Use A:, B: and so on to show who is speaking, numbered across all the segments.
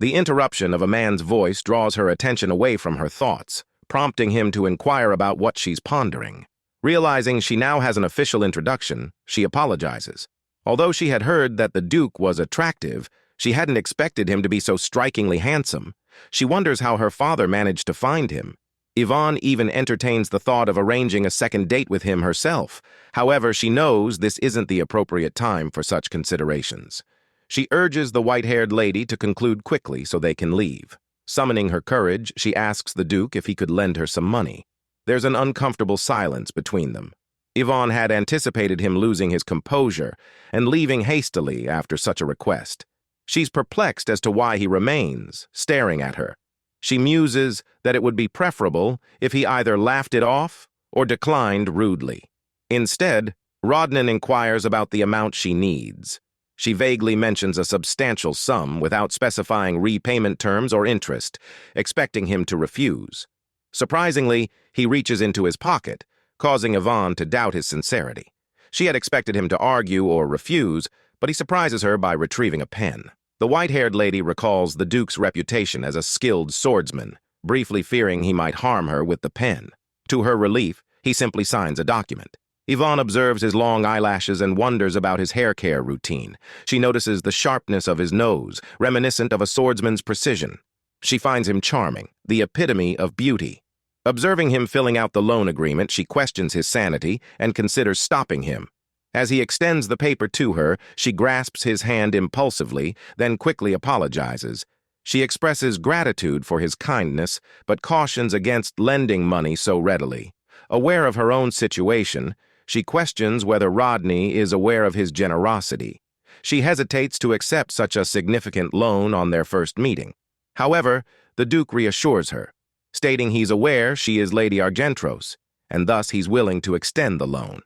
A: The interruption of a man's voice draws her attention away from her thoughts, prompting him to inquire about what she's pondering. Realizing she now has an official introduction, she apologizes. Although she had heard that the Duke was attractive, she hadn't expected him to be so strikingly handsome. She wonders how her father managed to find him. Yvonne even entertains the thought of arranging a second date with him herself. However, she knows this isn't the appropriate time for such considerations. She urges the white-haired lady to conclude quickly so they can leave. Summoning her courage, she asks the Duke if he could lend her some money. There's an uncomfortable silence between them. Yvonne had anticipated him losing his composure and leaving hastily after such a request. She's perplexed as to why he remains, staring at her. She muses that it would be preferable if he either laughed it off or declined rudely. Instead, Rodnan inquires about the amount she needs. She vaguely mentions a substantial sum without specifying repayment terms or interest, expecting him to refuse. Surprisingly, he reaches into his pocket, causing Yvonne to doubt his sincerity. She had expected him to argue or refuse, but he surprises her by retrieving a pen. The white-haired lady recalls the Duke's reputation as a skilled swordsman, briefly fearing he might harm her with the pen. To her relief, he simply signs a document. Yvonne observes his long eyelashes and wonders about his hair care routine. She notices the sharpness of his nose, reminiscent of a swordsman's precision. She finds him charming, the epitome of beauty. Observing him filling out the loan agreement, she questions his sanity and considers stopping him. As he extends the paper to her, she grasps his hand impulsively, then quickly apologizes. She expresses gratitude for his kindness, but cautions against lending money so readily. Aware of her own situation, she questions whether Rodney is aware of his generosity. She hesitates to accept such a significant loan on their first meeting. However, the Duke reassures her, stating he's aware she is Lady Argentros, and thus he's willing to extend the loan.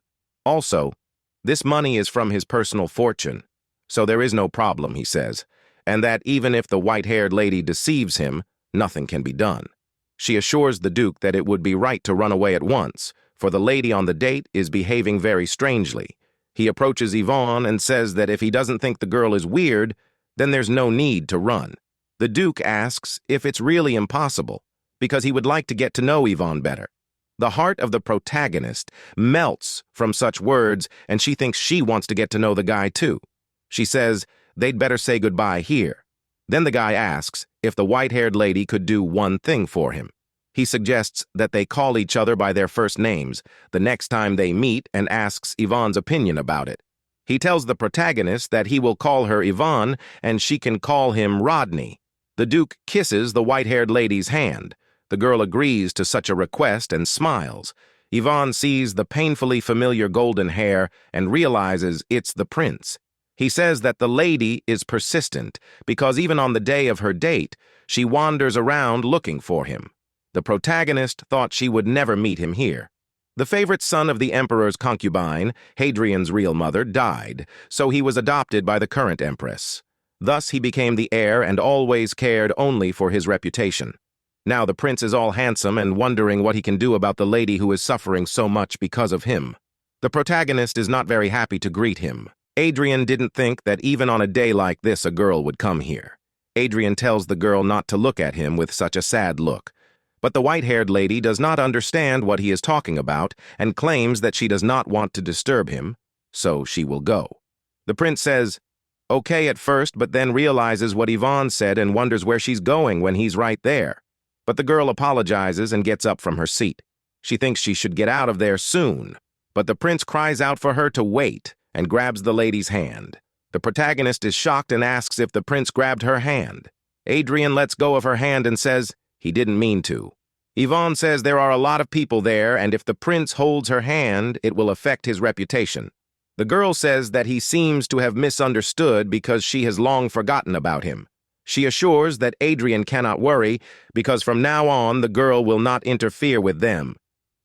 A: Also, this money is from his personal fortune, so there is no problem, he says, and that even if the white-haired lady deceives him, nothing can be done. She assures the Duke that it would be right to run away at once, for the lady on the date is behaving very strangely. He approaches Yvonne and says that if he doesn't think the girl is weird, then there's no need to run. The Duke asks if it's really impossible, because he would like to get to know Yvonne better. The heart of the protagonist melts from such words, and she thinks she wants to get to know the guy too. She says they'd better say goodbye here. Then the guy asks if the white-haired lady could do one thing for him. He suggests that they call each other by their first names the next time they meet and asks Yvonne's opinion about it. He tells the protagonist that he will call her Yvonne and she can call him Rodney. The Duke kisses the white-haired lady's hand. The girl agrees to such a request and smiles. Yvonne sees the painfully familiar golden hair and realizes it's the prince. He says that the lady is persistent because even on the day of her date, she wanders around looking for him. The protagonist thought she would never meet him here. The favorite son of the emperor's concubine, Hadrian's real mother, died, so he was adopted by the current empress. Thus he became the heir and always cared only for his reputation. Now the prince is all handsome and wondering what he can do about the lady who is suffering so much because of him. The protagonist is not very happy to greet him. Adrian didn't think that even on a day like this a girl would come here. Adrian tells the girl not to look at him with such a sad look. But the white-haired lady does not understand what he is talking about and claims that she does not want to disturb him, so she will go. The prince says, okay at first, but then realizes what Yvonne said and wonders where she's going when he's right there. But the girl apologizes and gets up from her seat. She thinks she should get out of there soon, but the prince cries out for her to wait and grabs the lady's hand. The protagonist is shocked and asks if the prince grabbed her hand. Adrian lets go of her hand and says he didn't mean to. Yvonne says there are a lot of people there, and if the prince holds her hand, it will affect his reputation. The girl says that he seems to have misunderstood because she has long forgotten about him. She assures that Adrian cannot worry because from now on the girl will not interfere with them.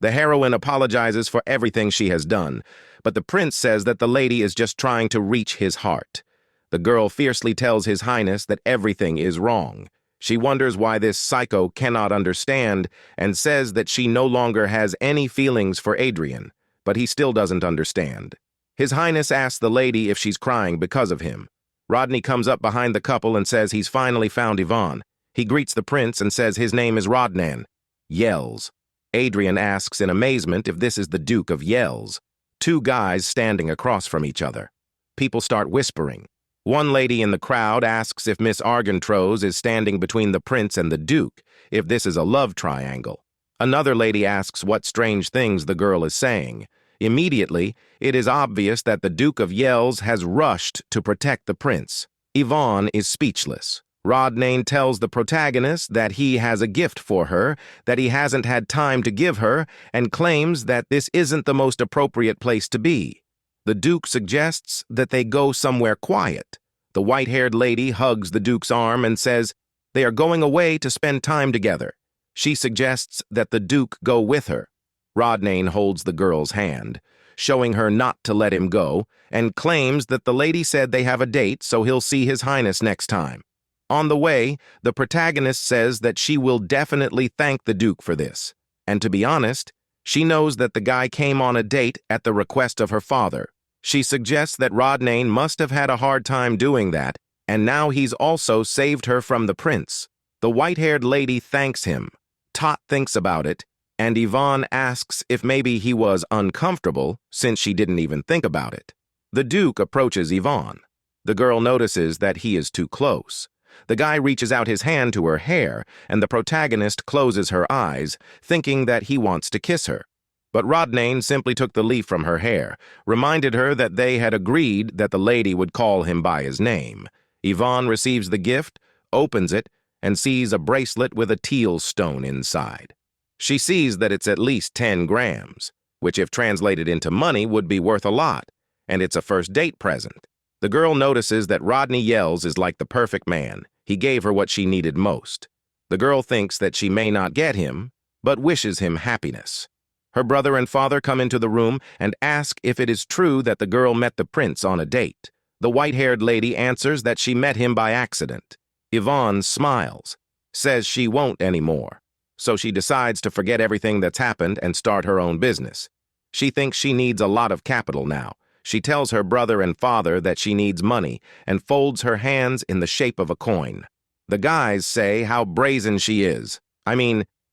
A: The heroine apologizes for everything she has done, but the prince says that the lady is just trying to reach his heart. The girl fiercely tells His Highness that everything is wrong. She wonders why this psycho cannot understand and says that she no longer has any feelings for Adrian, but he still doesn't understand. His Highness asks the lady if she's crying because of him. Rodney comes up behind the couple and says he's finally found Yvonne. He greets the prince and says his name is Rodnan. Yells. Adrian asks in amazement if this is the Duke of Yells. Two guys standing across from each other. People start whispering. One lady in the crowd asks if Miss Argentrose is standing between the prince and the Duke, if this is a love triangle. Another lady asks what strange things the girl is saying. Immediately, it is obvious that the Duke of Yells has rushed to protect the prince. Yvonne is speechless. Rodnane tells the protagonist that he has a gift for her, that he hasn't had time to give her, and claims that this isn't the most appropriate place to be. The Duke suggests that they go somewhere quiet. The white-haired lady hugs the Duke's arm and says they are going away to spend time together. She suggests that the Duke go with her. Rodnane holds the girl's hand, showing her not to let him go, and claims that the lady said they have a date, so he'll see His Highness next time. On the way, the protagonist says that she will definitely thank the Duke for this. And to be honest, she knows that the guy came on a date at the request of her father. She suggests that Rodnane must have had a hard time doing that, and now he's also saved her from the prince. The white-haired lady thanks him. Tot thinks about it, and Yvonne asks if maybe he was uncomfortable since she didn't even think about it. The Duke approaches Yvonne. The girl notices that he is too close. The guy reaches out his hand to her hair, and the protagonist closes her eyes, thinking that he wants to kiss her. But Rodnane simply took the leaf from her hair, reminded her that they had agreed that the lady would call him by his name. Yvonne receives the gift, opens it, and sees a bracelet with a teal stone inside. She sees that it's at least 10 grams, which if translated into money would be worth a lot, and it's a first date present. The girl notices that Rodney Yells is like the perfect man. He gave her what she needed most. The girl thinks that she may not get him, but wishes him happiness. Her brother and father come into the room and ask if it is true that the girl met the prince on a date. The white-haired lady answers that she met him by accident. Yvonne smiles, says she won't anymore, so she decides to forget everything that's happened and start her own business. She thinks she needs a lot of capital now. She tells her brother and father that she needs money and folds her hands in the shape of a coin. The guys say how brazen she is.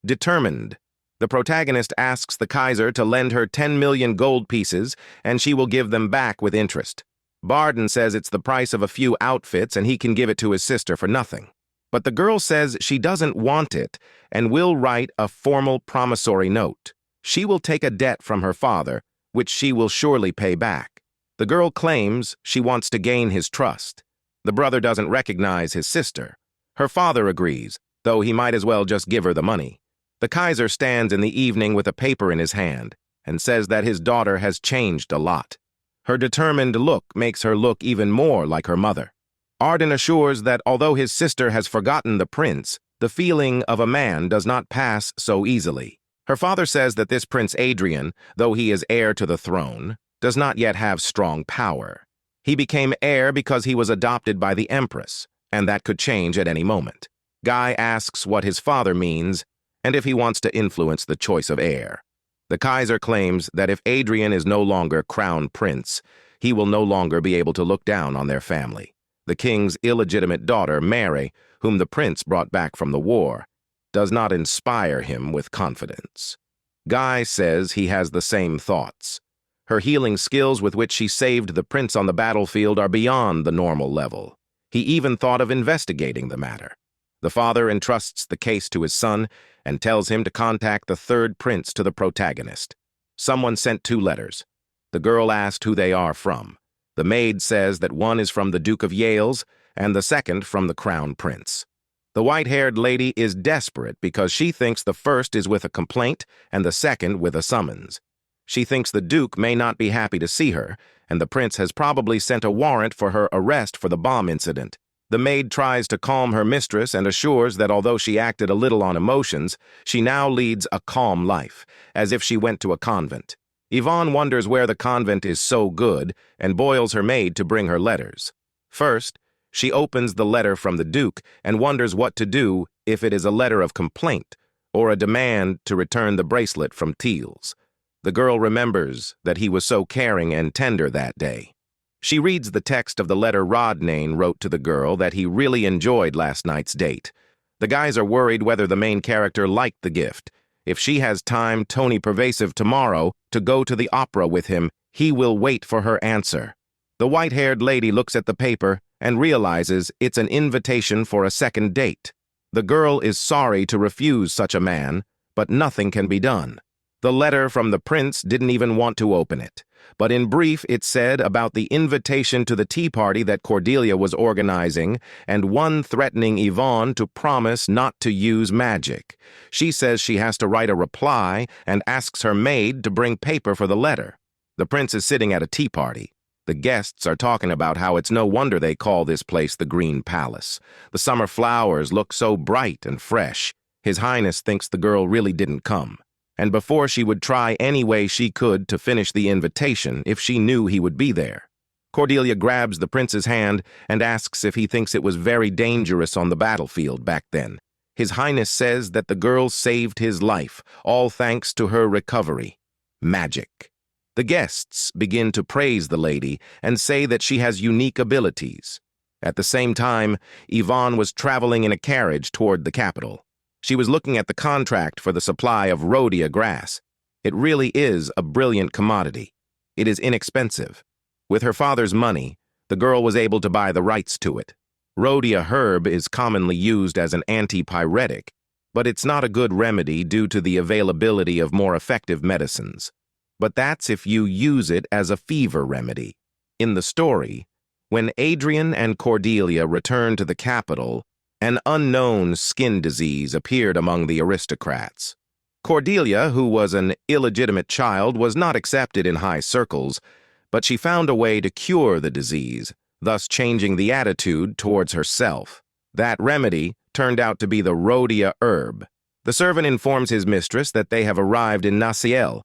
A: Determined. The protagonist asks the Kaiser to lend her 10 million gold pieces and she will give them back with interest. Barden says it's the price of a few outfits and he can give it to his sister for nothing. But the girl says she doesn't want it and will write a formal promissory note. She will take a debt from her father, which she will surely pay back. The girl claims she wants to gain his trust. The brother doesn't recognize his sister. Her father agrees, though he might as well just give her the money. The Kaiser stands in the evening with a paper in his hand and says that his daughter has changed a lot. Her determined look makes her look even more like her mother. Arden assures that although his sister has forgotten the prince, the feeling of a man does not pass so easily. Her father says that this Prince Adrian, though he is heir to the throne, does not yet have strong power. He became heir because he was adopted by the Empress, and that could change at any moment. Guy asks what his father means, and if he wants to influence the choice of heir. The Kaiser claims that if Adrian is no longer crown prince, he will no longer be able to look down on their family. The king's illegitimate daughter, Mary, whom the prince brought back from the war, does not inspire him with confidence. Guy says he has the same thoughts. Her healing skills with which she saved the prince on the battlefield are beyond the normal level. He even thought of investigating the matter. The father entrusts the case to his son and tells him to contact the third prince to the protagonist. Someone sent 2 letters. The girl asked who they are from. The maid says that one is from the Duke of Yales and the second from the Crown Prince. The white-haired lady is desperate because she thinks the first is with a complaint and the second with a summons. She thinks the Duke may not be happy to see her, and the prince has probably sent a warrant for her arrest for the bomb incident. The maid tries to calm her mistress and assures that although she acted a little on emotions, she now leads a calm life, as if she went to a convent. Yvonne wonders where the convent is so good and boils her maid to bring her letters. First, she opens the letter from the Duke and wonders what to do if it is a letter of complaint or a demand to return the bracelet from Teals. The girl remembers that he was so caring and tender that day. She reads the text of the letter Rodnane wrote to the girl that he really enjoyed last night's date. The guys are worried whether the main character liked the gift. If she has time, Tony Pervasive, tomorrow to go to the opera with him, he will wait for her answer. The white-haired lady looks at the paper and realizes it's an invitation for a second date. The girl is sorry to refuse such a man, but nothing can be done. The letter from the prince didn't even want to open it, but in brief it said about the invitation to the tea party that Cordelia was organizing and one threatening Yvonne to promise not to use magic. She says she has to write a reply and asks her maid to bring paper for the letter. The prince is sitting at a tea party. The guests are talking about how it's no wonder they call this place the Green Palace. The summer flowers look so bright and fresh. His Highness thinks the girl really didn't come. And before she would try any way she could to finish the invitation if she knew he would be there. Cordelia grabs the prince's hand and asks if he thinks it was very dangerous on the battlefield back then. His Highness says that the girl saved his life, all thanks to her recovery. Magic. The guests begin to praise the lady and say that she has unique abilities. At the same time, Yvonne was traveling in a carriage toward the capital. She was looking at the contract for the supply of rhodia grass. It really is a brilliant commodity. It is inexpensive. With her father's money, the girl was able to buy the rights to it. Rhodia herb is commonly used as an antipyretic, but it's not a good remedy due to the availability of more effective medicines. But that's if you use it as a fever remedy. In the story, when Adrian and Cordelia returned to the capital, an unknown skin disease appeared among the aristocrats. Cordelia, who was an illegitimate child, was not accepted in high circles, but she found a way to cure the disease, thus changing the attitude towards herself. That remedy turned out to be the rhodia herb. The servant informs his mistress that they have arrived in Naciel.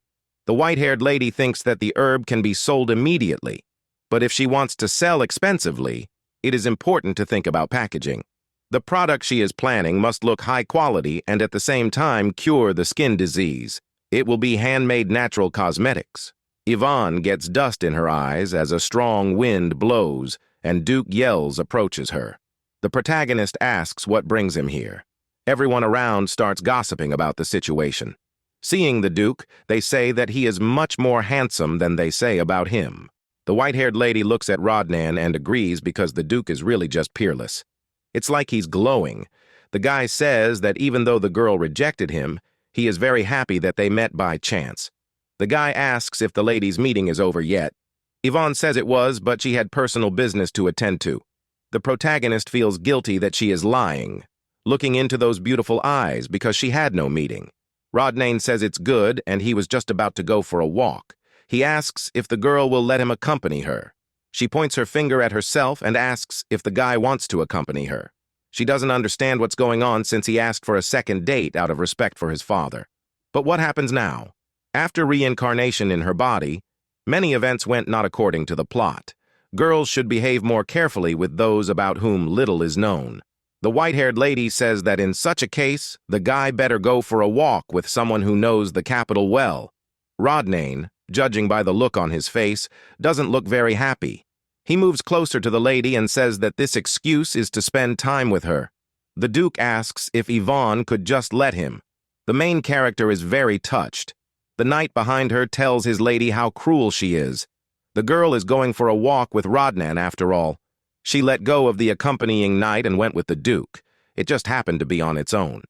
A: The white-haired lady thinks that the herb can be sold immediately, but if she wants to sell expensively, it is important to think about packaging. The product she is planning must look high quality and at the same time cure the skin disease. It will be handmade natural cosmetics. Yvonne gets dust in her eyes as a strong wind blows and Duke Yells approaches her. The protagonist asks what brings him here. Everyone around starts gossiping about the situation. Seeing the Duke, they say that he is much more handsome than they say about him. The white-haired lady looks at Rodnan and agrees because the Duke is really just peerless. It's like he's glowing. The guy says that even though the girl rejected him, he is very happy that they met by chance. The guy asks if the ladies' meeting is over yet. Yvonne says it was, but she had personal business to attend to. The protagonist feels guilty that she is lying, looking into those beautiful eyes because she had no meeting. Rodnane says it's good and he was just about to go for a walk. He asks if the girl will let him accompany her. She points her finger at herself and asks if the guy wants to accompany her. She doesn't understand what's going on since he asked for a second date out of respect for his father. But what happens now? After reincarnation in her body, many events went not according to the plot. Girls should behave more carefully with those about whom little is known. The white-haired lady says that in such a case, the guy better go for a walk with someone who knows the capital well. Rodnane, judging by the look on his face, doesn't look very happy. He moves closer to the lady and says that this excuse is to spend time with her. The Duke asks if Yvonne could just let him. The main character is very touched. The knight behind her tells his lady how cruel she is. The girl is going for a walk with Rodnan after all. She let go of the accompanying knight and went with the Duke. It just happened to be on its own.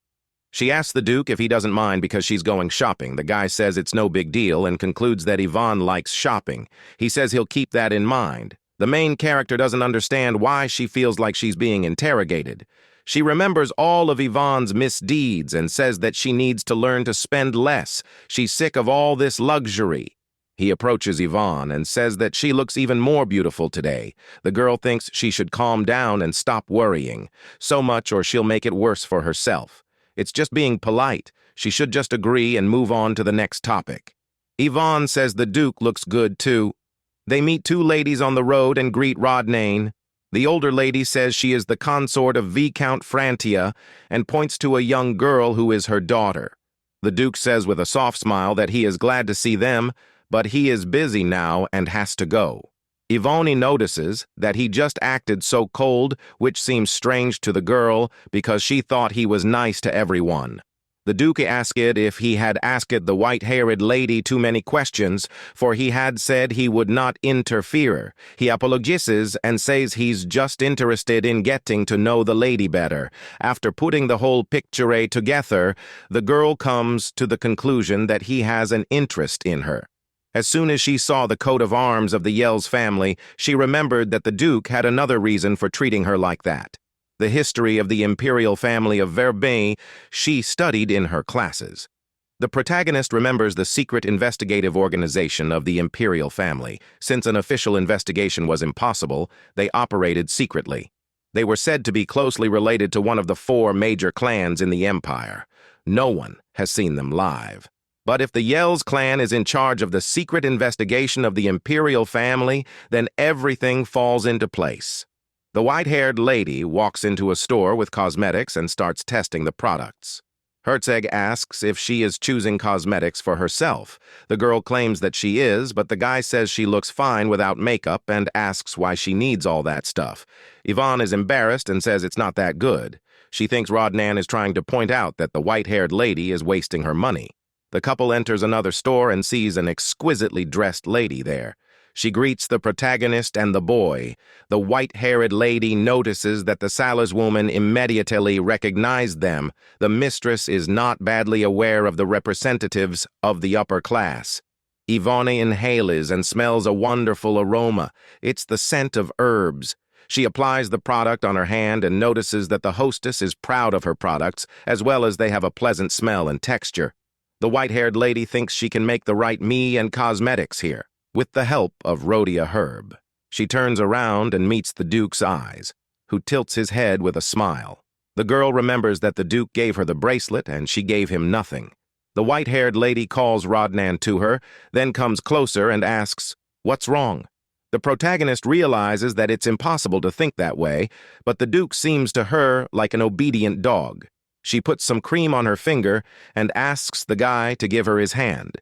A: She asks the Duke if he doesn't mind because she's going shopping. The guy says it's no big deal and concludes that Yvonne likes shopping. He says he'll keep that in mind. The main character doesn't understand why she feels like she's being interrogated. She remembers all of Yvonne's misdeeds and says that she needs to learn to spend less. She's sick of all this luxury. He approaches Yvonne and says that she looks even more beautiful today. The girl thinks she should calm down and stop worrying so much or she'll make it worse for herself. It's just being polite. She should just agree and move on to the next topic. Yvonne says the Duke looks good too. They meet two ladies on the road and greet Rodnane. The older lady says she is the consort of Viscount Frantia and points to a young girl who is her daughter. The Duke says with a soft smile that he is glad to see them, but he is busy now and has to go. Ivani notices that he just acted so cold, which seems strange to the girl because she thought he was nice to everyone. The Duke asked if he had asked the white-haired lady too many questions, for he had said he would not interfere. He apologizes and says he's just interested in getting to know the lady better. After putting the whole picture together, the girl comes to the conclusion that he has an interest in her. As soon as she saw the coat of arms of the Yells family, she remembered that the Duke had another reason for treating her like that. The history of the imperial family of Verbe she studied in her classes. The protagonist remembers the secret investigative organization of the imperial family. Since an official investigation was impossible, they operated secretly. They were said to be closely related to one of the 4 major clans in the empire. No one has seen them live. But if the Yells clan is in charge of the secret investigation of the imperial family, then everything falls into place. The white-haired lady walks into a store with cosmetics and starts testing the products. Herzog asks if she is choosing cosmetics for herself. The girl claims that she is, but the guy says she looks fine without makeup and asks why she needs all that stuff. Yvonne is embarrassed and says it's not that good. She thinks Rodnan is trying to point out that the white-haired lady is wasting her money. The couple enters another store and sees an exquisitely dressed lady there. She greets the protagonist and the boy. The white-haired lady notices that the saleswoman immediately recognized them. The mistress is not badly aware of the representatives of the upper class. Ivani inhales and smells a wonderful aroma. It's the scent of herbs. She applies the product on her hand and notices that the hostess is proud of her products, as well as they have a pleasant smell and texture. The white-haired lady thinks she can make the right me and cosmetics here. With the help of Rhodia Herb, she turns around and meets the Duke's eyes, who tilts his head with a smile. The girl remembers that the Duke gave her the bracelet and she gave him nothing. The white-haired lady calls Rodnan to her, then comes closer and asks, "What's wrong?" The protagonist realizes that it's impossible to think that way, but the Duke seems to her like an obedient dog. She puts some cream on her finger and asks the guy to give her his hand.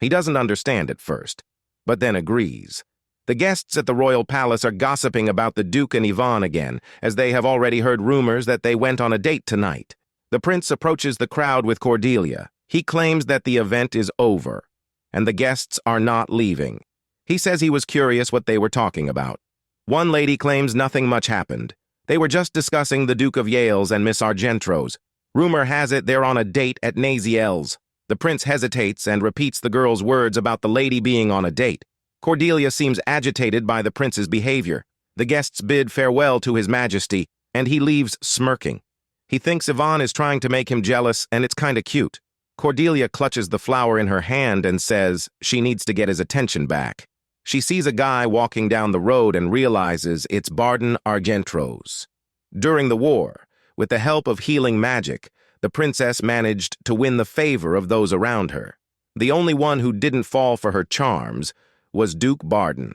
A: He doesn't understand at first, but then agrees. The guests at the royal palace are gossiping about the Duke and Yvonne again, as they have already heard rumors that they went on a date tonight. The prince approaches the crowd with Cordelia. He claims that the event is over, and the guests are not leaving. He says he was curious what they were talking about. One lady claims nothing much happened. They were just discussing the Duke of Yales and Miss Argentro's. Rumor has it they're on a date at Naziel's. The prince hesitates and repeats the girl's words about the lady being on a date. Cordelia seems agitated by the prince's behavior. The guests bid farewell to his majesty, and he leaves smirking. He thinks Yvonne is trying to make him jealous, and it's kinda cute. Cordelia clutches the flower in her hand and says she needs to get his attention back. She sees a guy walking down the road and realizes it's Barden Argentros. During the war, with the help of healing magic, the princess managed to win the favor of those around her. The only one who didn't fall for her charms was Duke Barden.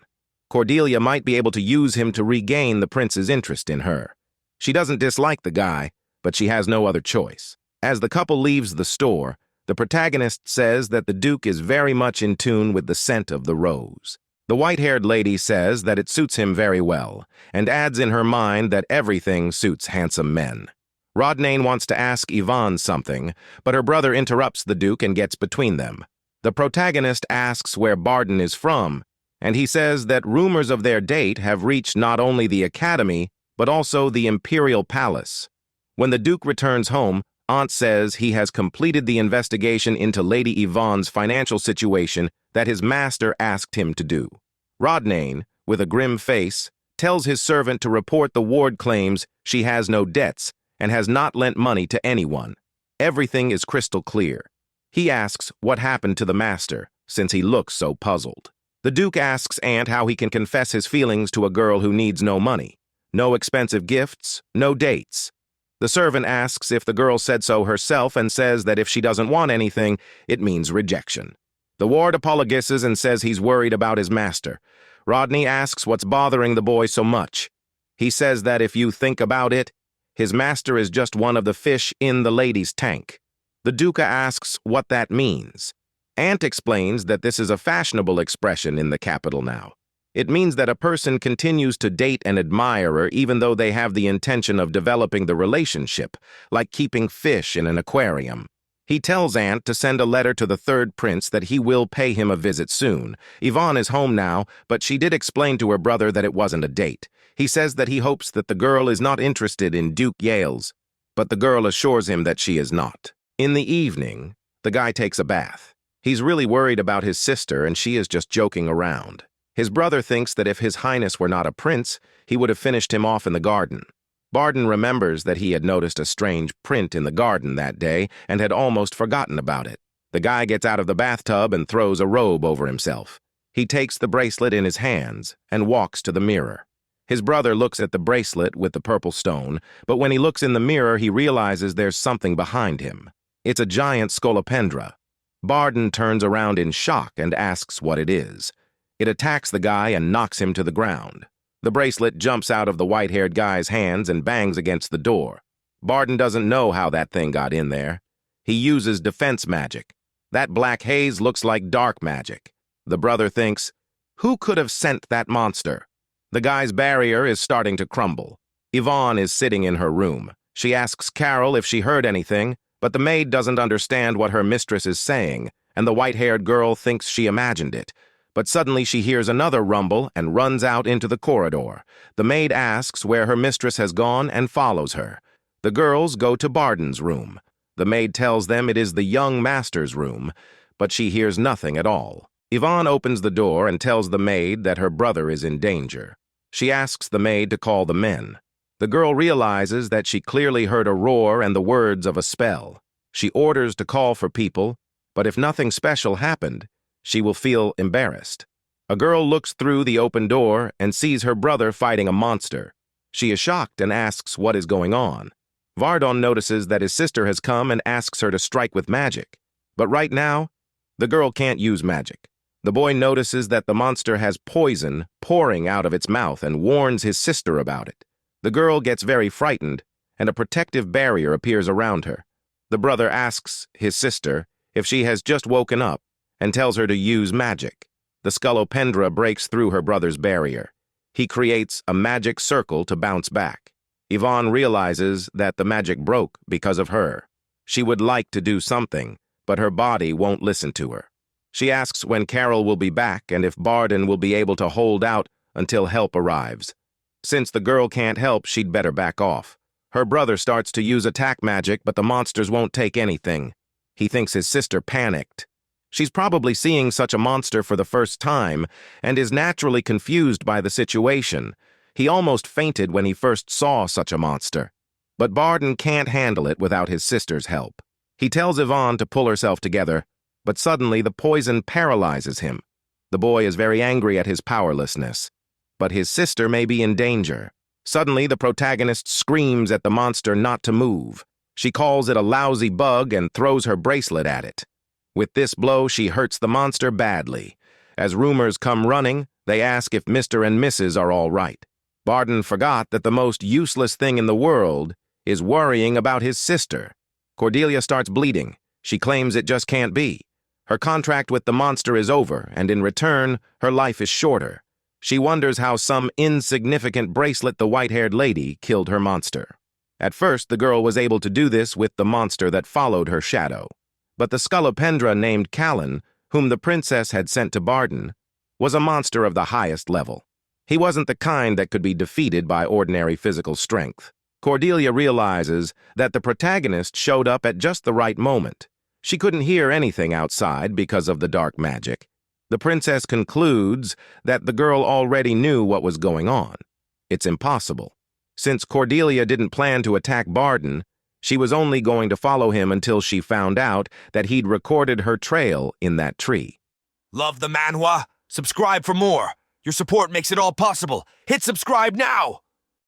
A: Cordelia might be able to use him to regain the prince's interest in her. She doesn't dislike the guy, but she has no other choice. As the couple leaves the store, the protagonist says that the Duke is very much in tune with the scent of the rose. The white-haired lady says that it suits him very well, and adds in her mind that everything suits handsome men. Rodnan wants to ask Yvonne something, but her brother interrupts the Duke and gets between them. The protagonist asks where Barden is from, and he says that rumors of their date have reached not only the academy, but also the imperial palace. When the Duke returns home, Aunt says he has completed the investigation into Lady Yvonne's financial situation that his master asked him to do. Rodnan, with a grim face, tells his servant to report the ward claims she has no debts and has not lent money to anyone. Everything is crystal clear. He asks what happened to the master, since he looks so puzzled. The Duke asks Aunt how he can confess his feelings to a girl who needs no money. No expensive gifts, no dates. The servant asks if the girl said so herself and says that if she doesn't want anything, it means rejection. The ward apologizes and says he's worried about his master. Rodney asks what's bothering the boy so much. He says that if you think about it, his master is just one of the fish in the lady's tank. The Duca asks what that means. Aunt explains that this is a fashionable expression in the capital now. It means that a person continues to date an admirer even though they have the intention of developing the relationship, like keeping fish in an aquarium. He tells Ant to send a letter to the third prince that he will pay him a visit soon. Yvonne is home now, but she did explain to her brother that it wasn't a date. He says that he hopes that the girl is not interested in Duke Yale's, but the girl assures him that she is not. In the evening, the guy takes a bath. He's really worried about his sister and she is just joking around. His brother thinks that if His Highness were not a prince, he would have finished him off in the garden. Barden remembers that he had noticed a strange print in the garden that day and had almost forgotten about it. The guy gets out of the bathtub and throws a robe over himself. He takes the bracelet in his hands and walks to the mirror. His brother looks at the bracelet with the purple stone, but when he looks in the mirror, he realizes there's something behind him. It's a giant scolopendra. Barden turns around in shock and asks what it is. It attacks the guy and knocks him to the ground. The bracelet jumps out of the white-haired guy's hands and bangs against the door. Barden doesn't know how that thing got in there. He uses defense magic. That black haze looks like dark magic. The brother thinks, who could have sent that monster? The guy's barrier is starting to crumble. Yvonne is sitting in her room. She asks Carol if she heard anything, but the maid doesn't understand what her mistress is saying, and the white-haired girl thinks she imagined it. But suddenly she hears another rumble and runs out into the corridor. The maid asks where her mistress has gone and follows her. The girls go to Barden's room. The maid tells them it is the young master's room, but she hears nothing at all. Yvonne opens the door and tells the maid that her brother is in danger. She asks the maid to call the men. The girl realizes that she clearly heard a roar and the words of a spell. She orders to call for people, but if nothing special happened, she will feel embarrassed. A girl looks through the open door and sees her brother fighting a monster. She is shocked and asks what is going on. Vardon notices that his sister has come and asks her to strike with magic. But right now, the girl can't use magic. The boy notices that the monster has poison pouring out of its mouth and warns his sister about it. The girl gets very frightened, and a protective barrier appears around her. The brother asks his sister if she has just woken up and tells her to use magic. The scolopendra breaks through her brother's barrier. He creates a magic circle to bounce back. Yvonne realizes that the magic broke because of her. She would like to do something, but her body won't listen to her. She asks when Carol will be back and if Barden will be able to hold out until help arrives. Since the girl can't help, she'd better back off. Her brother starts to use attack magic, but the monsters won't take anything. He thinks his sister panicked. She's probably seeing such a monster for the first time and is naturally confused by the situation. He almost fainted when he first saw such a monster. But Barden can't handle it without his sister's help. He tells Yvonne to pull herself together, but suddenly the poison paralyzes him. The boy is very angry at his powerlessness. But his sister may be in danger. Suddenly, the protagonist screams at the monster not to move. She calls it a lousy bug and throws her bracelet at it. With this blow, she hurts the monster badly. As rumors come running, they ask if Mr. and Mrs. are all right. Barden forgot that the most useless thing in the world is worrying about his sister. Cordelia starts bleeding. She claims it just can't be. Her contract with the monster is over, and in return, her life is shorter. She wonders how some insignificant bracelet the white-haired lady killed her monster. At first, the girl was able to do this with the monster that followed her shadow. But the scolopendra named Callan, whom the princess had sent to Barden, was a monster of the highest level. He wasn't the kind that could be defeated by ordinary physical strength. Cordelia realizes that the protagonist showed up at just the right moment. She couldn't hear anything outside because of the dark magic. The princess concludes that the girl already knew what was going on. It's impossible. Since Cordelia didn't plan to attack Barden, she was only going to follow him until she found out that he'd recorded her trail in that tree.
B: Love the manhwa? Subscribe for more. Your support makes it all possible. Hit subscribe now!